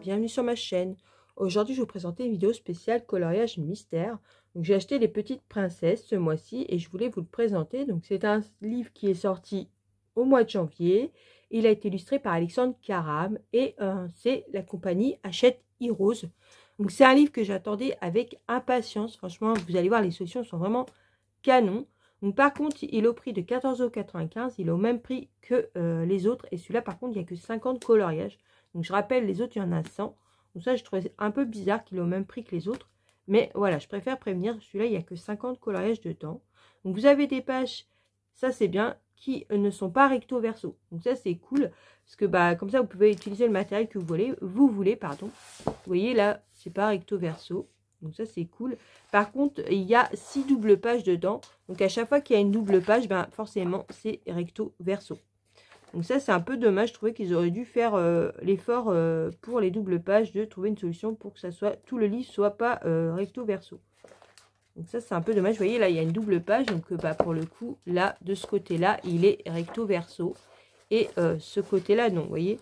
bienvenue sur ma chaîne. Aujourd'hui, je vais vous présenter une vidéo spéciale coloriage mystère. Donc, j'ai acheté Les Petites Princesses ce mois-ci et je voulais vous le présenter. Donc, c'est un livre qui est sorti au mois de janvier. Il a été illustré par Alexandre Caram et c'est la compagnie Hachette Heroes. Donc, c'est un livre que j'attendais avec impatience. Franchement, vous allez voir, les solutions sont vraiment canon. Donc, par contre, il est au prix de 14,95 €. Il est au même prix que les autres. Et celui-là, par contre, il n'y a que 50 coloriages. Donc, je rappelle, les autres, il y en a 100. Donc, ça, je trouvais un peu bizarre qu'il ait au même prix que les autres. Mais voilà, je préfère prévenir. Celui-là, il n'y a que 50 coloriages dedans. Donc, vous avez des pages, ça, c'est bien, qui ne sont pas recto verso. Donc, ça, c'est cool. Parce que, bah, comme ça, vous pouvez utiliser le matériel que vous voulez, pardon. Vous voyez, là, c'est pas recto verso. Donc ça, c'est cool. Par contre, il y a 6 doubles pages dedans. Donc à chaque fois qu'il y a une double page, ben, forcément, c'est recto verso. Donc ça, c'est un peu dommage. Je trouvais qu'ils auraient dû faire l'effort pour les doubles pages de trouver une solution pour que ça soit, tout le livre soit pas recto verso. Donc ça, c'est un peu dommage. Vous voyez, là, il y a une double page. Donc bah, pour le coup, là, de ce côté-là, il est recto verso. Et ce côté-là, non, vous voyez.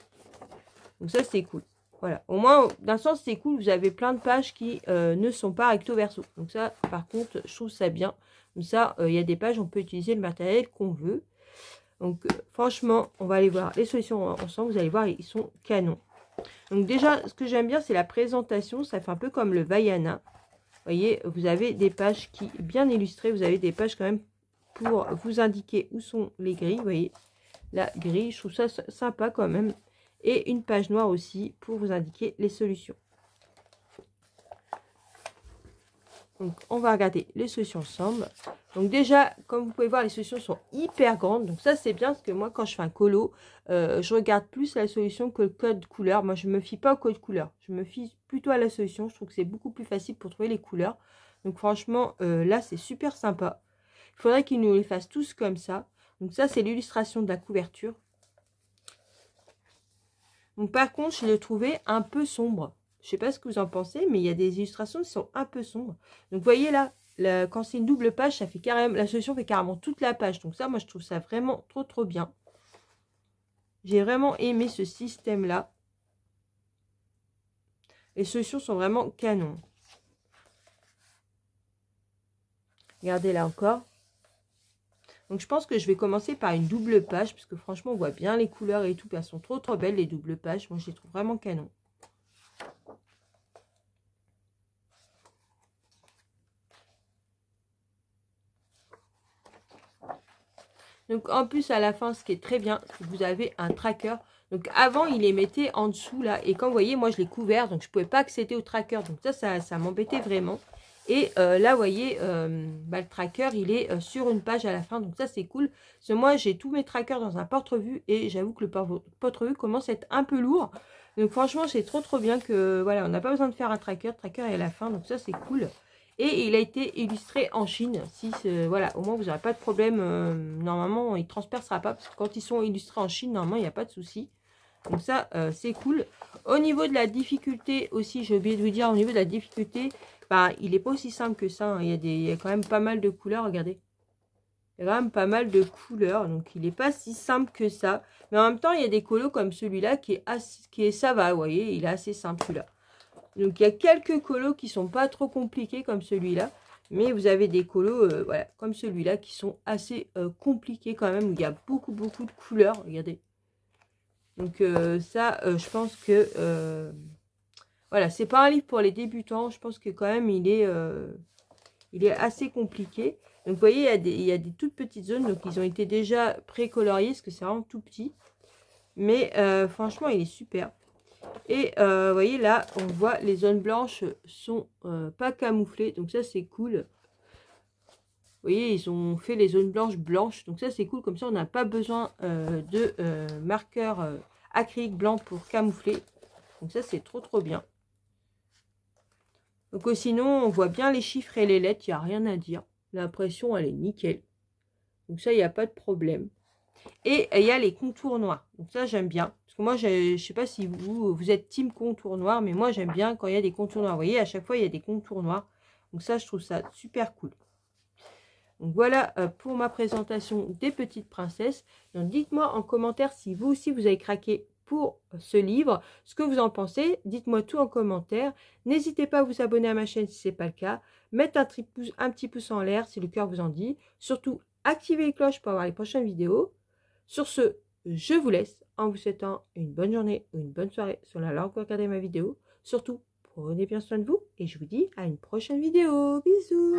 Donc ça, c'est cool. Voilà, au moins, d'un sens, c'est cool. Vous avez plein de pages qui ne sont pas recto verso. Donc ça, par contre, je trouve ça bien. Comme ça, il y a des pages, on peut utiliser le matériel qu'on veut. Donc, franchement, on va aller voir les solutions ensemble. Vous allez voir, ils sont canons. Donc déjà, ce que j'aime bien, c'est la présentation. Ça fait un peu comme le Vaiana. Vous voyez, vous avez des pages qui bien illustrées. Vous avez des pages quand même pour vous indiquer où sont les grilles. Vous voyez, la grille, je trouve ça sympa quand même. Et une page noire aussi pour vous indiquer les solutions. Donc, on va regarder les solutions ensemble. Donc déjà, comme vous pouvez voir, les solutions sont hyper grandes. Donc ça, c'est bien parce que moi, quand je fais un colo, je regarde plus la solution que le code couleur. Moi, je ne me fie pas au code couleur. Je me fie plutôt à la solution. Je trouve que c'est beaucoup plus facile pour trouver les couleurs. Donc franchement, là, c'est super sympa. Il faudrait qu'ils nous les fassent tous comme ça. Donc ça, c'est l'illustration de la couverture. Donc, par contre, je l'ai trouvé un peu sombre. Je ne sais pas ce que vous en pensez, mais il y a des illustrations qui sont un peu sombres. Donc, vous voyez là, quand c'est une double page, ça fait carrément, la solution fait carrément toute la page. Donc, ça, moi, je trouve ça vraiment trop bien. J'ai vraiment aimé ce système-là. Les solutions sont vraiment canon. Regardez là encore. Donc, je pense que je vais commencer par une double page, parce que franchement, on voit bien les couleurs et tout. Elles sont trop belles, les doubles pages. Moi, je les trouve vraiment canon. Donc, en plus, à la fin, ce qui est très bien, c'est que vous avez un tracker. Donc, avant, il les mettait en dessous, là. Et comme vous voyez, moi, je l'ai couvert. Donc, je ne pouvais pas accéder au tracker. Donc, ça m'embêtait vraiment. Et là, vous voyez, le tracker, il est sur une page à la fin. Donc, ça, c'est cool. Parce que moi, j'ai tous mes trackers dans un porte-revue. Et j'avoue que le porte-revue commence à être un peu lourd. Donc, franchement, c'est trop bien que, voilà, on n'a pas besoin de faire un tracker. Le tracker est à la fin. Donc, ça, c'est cool. Et il a été illustré en Chine. Si voilà, au moins vous n'aurez pas de problème. Normalement, il ne transpercera pas. Parce que quand ils sont illustrés en Chine, normalement, il n'y a pas de souci. Donc ça, c'est cool. Au niveau de la difficulté aussi, j'ai oublié de vous dire, au niveau de la difficulté, bah, il n'est pas aussi simple que ça. Hein. Il y a quand même pas mal de couleurs, regardez. Il y a quand même pas mal de couleurs. Donc, il n'est pas si simple que ça. Mais en même temps, il y a des colos comme celui-là qui est ça va, vous voyez. Il est assez simple, celui-là. Donc, il y a quelques colos qui sont pas trop compliqués comme celui-là. Mais vous avez des colos, voilà, comme celui-là, qui sont assez compliqués quand même. Où il y a beaucoup de couleurs. Regardez. Donc, ça, je pense que... voilà, c'est pas un livre pour les débutants. Je pense que quand même, il est assez compliqué. Donc, vous voyez, il y a des toutes petites zones. Donc, ils ont été déjà pré-coloriés parce que c'est vraiment tout petit. Mais franchement, il est super. Et vous voyez là, on voit les zones blanches sont pas camouflées. Donc ça, c'est cool. Vous voyez, ils ont fait les zones blanches. Donc ça, c'est cool. Comme ça, on n'a pas besoin de marqueur acrylique blanc pour camoufler. Donc ça, c'est trop bien. Donc sinon, on voit bien les chiffres et les lettres. Il n'y a rien à dire. L'impression, elle est nickel. Donc ça, il n'y a pas de problème. Et il y a les contours noirs. Donc ça, j'aime bien. Parce que moi, je ne sais pas si vous êtes team contour noir, mais moi, j'aime bien quand il y a des contours noirs. Vous voyez, à chaque fois, il y a des contours noirs. Donc ça, je trouve ça super cool. Donc voilà pour ma présentation des Petites Princesses. Donc dites-moi en commentaire si vous aussi, vous avez craqué pour ce livre. Ce que vous en pensez, dites-moi tout en commentaire. N'hésitez pas à vous abonner à ma chaîne si ce n'est pas le cas. Mettre un petit pouce en l'air si le cœur vous en dit. Surtout, activez les cloches pour avoir les prochaines vidéos. Sur ce, je vous laisse en vous souhaitant une bonne journée ou une bonne soirée sur la langue où regardez ma vidéo. Surtout, prenez bien soin de vous et je vous dis à une prochaine vidéo. Bisous.